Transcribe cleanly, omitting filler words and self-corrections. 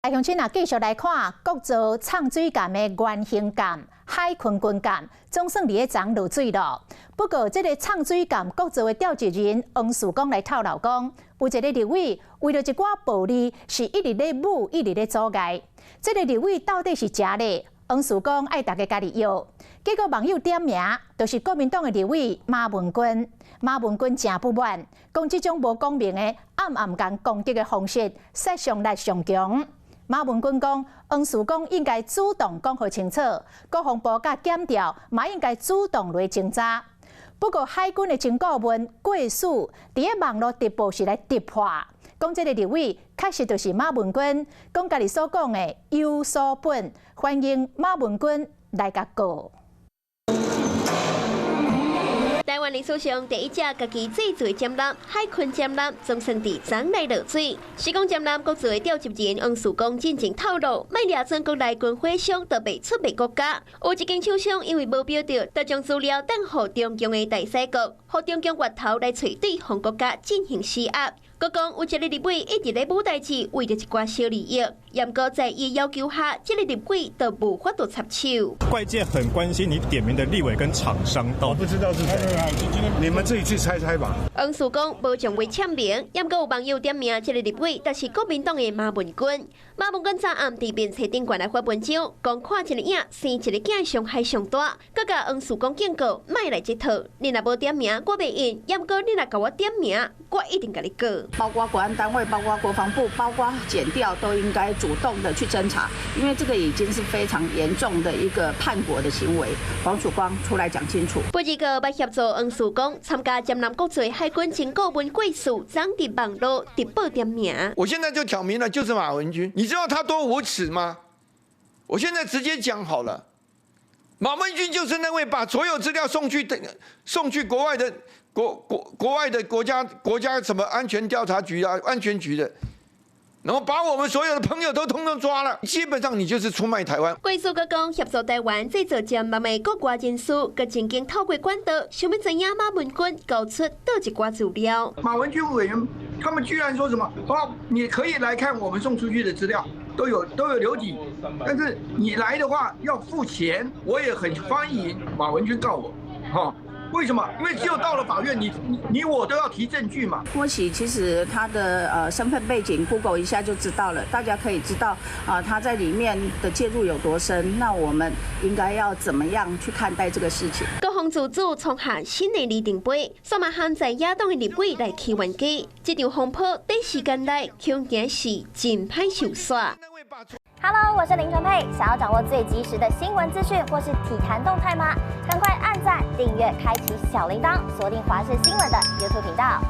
来，乡亲啊，继续来看国造唱水舰的原型舰海鲲军舰，总算伫咧昨落水了。不过，这个唱水舰国造的调集人王树光来透露讲，有一个立委为了一寡暴利，是一直咧舞，一直咧阻碍。这个立委到底是假的？王树光爱大家家己摇。结果网友点名，就是国民党的立委马文君。马文君真不满，讲这种无公平的暗暗间攻击的方式，杀伤力上强。马文君讲，王树光应该主动讲好清楚，国防部甲检调嘛应该主动来侦查。不过海军的情报文过数，伫咧网络直播是来突破，讲这个立委确实就是马文君，讲家己所讲的有所本，欢迎马文君来甲告。台湾历史上第一只家己制作舰舰海鲲舰舰，总算伫昨来落水。是讲舰舰国造的调集人王树光进前透露，卖掠全国内军火商都卖出别国家。有一间厂商因为无标着，就将资料等互中共的大使局，互中共源头来找对方国家进行施压。佮讲有一个立委一直咧舞代志，为着一寡小利益，严格在伊要求下，这个立委都无法度插手。外界很关心你点名的立委跟厂商，我不知道是谁，你们自己去猜猜吧。王树光无将为签名，严格有网友点名这个立委，但是国民党的马文君。马文君早暗伫面册顶悬来发文章，讲看一个影生一个囝上海上大，佮甲王树光警告，莫来这套。你若无点名，我袂应；严格你若甲我点名，我一定甲你告。包括国安单位、包括国防部、包括检调，都应该主动的去侦查，因为这个已经是非常严重的一个叛国的行为。王曙光出来讲清楚。不一个要协助王曙光参加江南国际海军情报文贵数，涨伫网络直播点名。我现在就挑明了，就是马文君，你知道他多无耻吗？我现在直接讲好了，马文君就是那位把所有资料送去国外的。国外的国家什么安全调查局啊、安全局的，然后把我们所有的朋友都通通抓了，基本上你就是出卖台湾。贵数阁讲协助台湾制造舰舰的国外人士，阁曾经透过管道，想要知影马文君交出倒一寡资料。马文君委员他们居然说什么？哦，你可以来看我们送出去的资料，都有留底，但是你来的话要付钱。我也很欢迎马文君告我，哈。为什么？因为只有到了法院，你我都要提证据嘛。郭启其实他的身份背景 ，Google 一下就知道了，大家可以知道他在里面的介入有多深。那我们应该要怎么样去看待这个事情？各方自主创下新的里程碑，索马限在野党的立委来起冤家，这场风波短时间内恐惊是真歹收煞。Hello， 我是林纯佩。想要掌握最及时的新闻资讯或是体坛动态吗？赶快按赞、订阅、开启小铃铛，锁定华视新闻的 YouTube 频道。